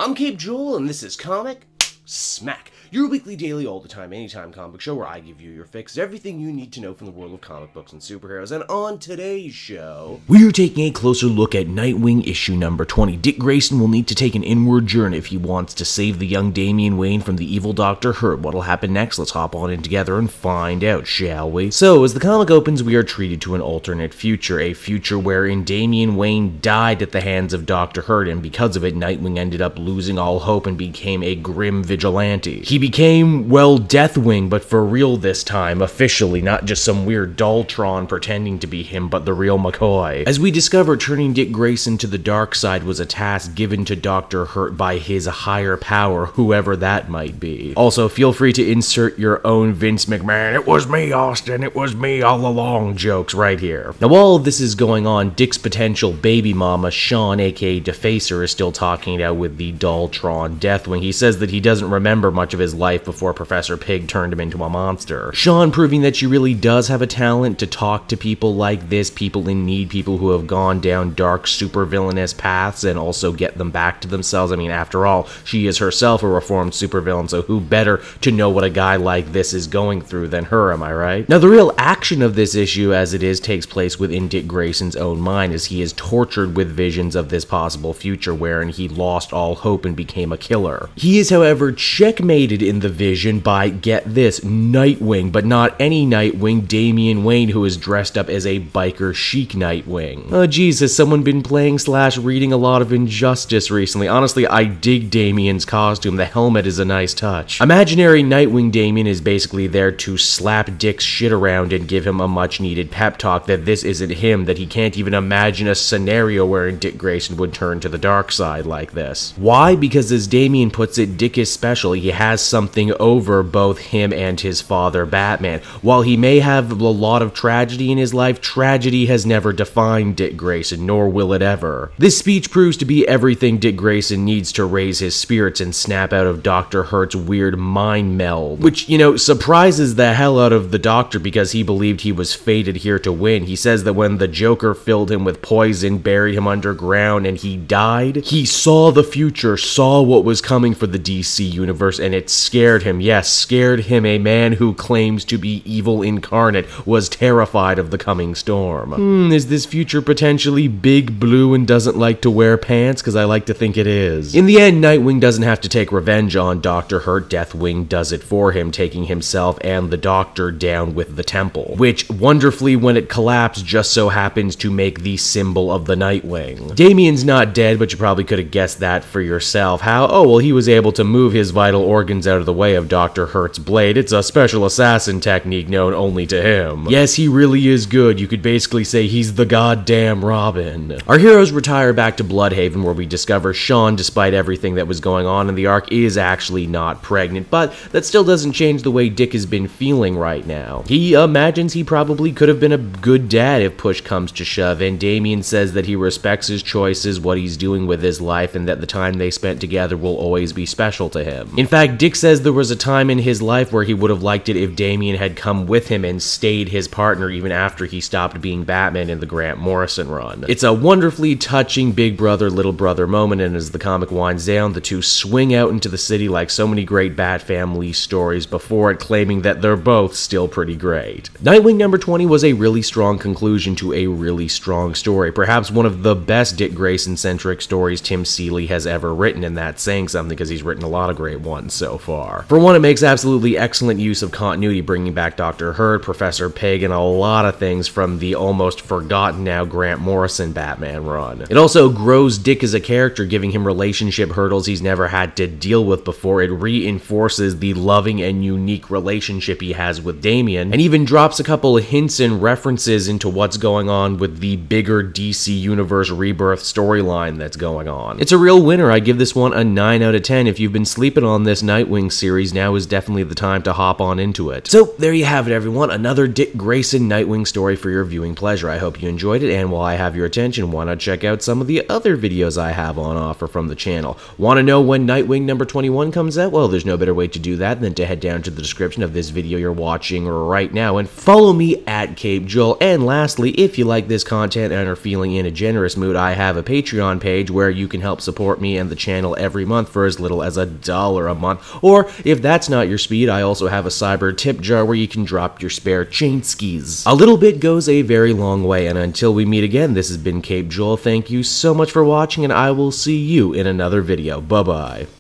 I'm Cape Joel, and this is Comic Smack, your weekly, daily, all the time, anytime comic show where I give you your fix of everything you need to know from the world of comic books and superheroes. And on today's show, we're taking a closer look at Nightwing issue number 20. Dick Grayson will need to take an inward journey if he wants to save the young Damian Wayne from the evil Dr. Hurt. What'll happen next? Let's hop on in together and find out, shall we? So, as the comic opens, we are treated to an alternate future, a future wherein Damian Wayne died at the hands of Dr. Hurt, and because of it, Nightwing ended up losing all hope and became a grim vigilante. He became, well, Deathwing, but for real this time, officially, not just some weird Daltron pretending to be him, but the real McCoy. As we discover, turning Dick Grayson to the dark side was a task given to Dr. Hurt by his higher power, whoever that might be. Also, feel free to insert your own Vince McMahon, "It was me, Austin, it was me all along" jokes right here. Now, while all this is going on, Dick's potential baby mama, Sean, aka Defacer, is still talking it out with the Daltron Deathwing. He says that he doesn't remember much of his life before Professor Pig turned him into a monster. Sean proving that she really does have a talent to talk to people like this, people in need, people who have gone down dark supervillainous paths, and also get them back to themselves. I mean, after all, she is herself a reformed supervillain, so who better to know what a guy like this is going through than her, am I right? Now, the real action of this issue, as it is, takes place within Dick Grayson's own mind, as he is tortured with visions of this possible future wherein he lost all hope and became a killer. He is, however, checkmated in the vision by, get this, Nightwing, but not any Nightwing, Damian Wayne, who is dressed up as a biker chic Nightwing. Oh geez, has someone been playing / reading a lot of Injustice recently? Honestly, I dig Damian's costume. The helmet is a nice touch. Imaginary Nightwing Damian is basically there to slap Dick's shit around and give him a much needed pep talk that this isn't him, that he can't even imagine a scenario wherein Dick Grayson would turn to the dark side like this. Why? Because as Damian puts it, Dick is special. He has something over both him and his father, Batman. While he may have a lot of tragedy in his life, tragedy has never defined Dick Grayson, nor will it ever. This speech proves to be everything Dick Grayson needs to raise his spirits and snap out of Dr. Hurt's weird mind meld, which, you know, surprises the hell out of the Doctor because he believed he was fated here to win. He says that when the Joker filled him with poison, buried him underground, and he died, he saw the future, saw what was coming for the DC universe, and it scared him. Yes, scared him. A man who claims to be evil incarnate was terrified of the coming storm. Is this future potentially big blue and doesn't like to wear pants? Because I like to think it is. In the end, Nightwing doesn't have to take revenge on Dr. Hurt. Deathwing does it for him, taking himself and the Doctor down with the temple, which wonderfully, when it collapsed, just so happens to make the symbol of the Nightwing. Damian's not dead, but you probably could have guessed that for yourself. How? Oh, well, he was able to move his vital organs out of the way of Dr. Hurt's blade. It's a special assassin technique known only to him. Yes, he really is good. You could basically say he's the goddamn Robin. Our heroes retire back to Bloodhaven, where we discover Sean, despite everything that was going on in the arc, is actually not pregnant, but that still doesn't change the way Dick has been feeling right now. He imagines he probably could have been a good dad if push comes to shove, and Damian says that he respects his choices, what he's doing with his life, and that the time they spent together will always be special to him. In fact, Dick says there was a time in his life where he would have liked it if Damian had come with him and stayed his partner even after he stopped being Batman in the Grant Morrison run. It's a wonderfully touching big brother, little brother moment, and as the comic winds down, the two swing out into the city like so many great Bat Family stories before it, claiming that they're both still pretty great. Nightwing number 20 was a really strong conclusion to a really strong story, perhaps one of the best Dick Grayson-centric stories Tim Seeley has ever written, and that's saying something because he's written a lot of great ones so far. For one, it makes absolutely excellent use of continuity, bringing back Dr. Hurt, Professor Pig, and a lot of things from the almost forgotten now Grant Morrison Batman run. It also grows Dick as a character, giving him relationship hurdles he's never had to deal with before. It reinforces the loving and unique relationship he has with Damian, and even drops a couple of hints and references into what's going on with the bigger DC Universe Rebirth storyline that's going on. It's a real winner. I give this one a 9 out of 10. If you've been sleeping on this, Nightwing Nightwing series, now is definitely the time to hop on into it. So there you have it, everyone, another Dick Grayson Nightwing story for your viewing pleasure. I hope you enjoyed it, and while I have your attention, why not check out some of the other videos I have on offer from the channel. Want to know when Nightwing number 21 comes out? Well, there's no better way to do that than to head down to the description of this video you're watching right now and follow me at Cape Joel. And lastly, if you like this content and are feeling in a generous mood, I have a Patreon page where you can help support me and the channel every month for as little as $1 a month. Or if that's not your speed, I also have a cyber tip jar where you can drop your spare chain skis. A little bit goes a very long way, and until we meet again, this has been Cape Joel. Thank you so much for watching, and I will see you in another video. Bye-bye.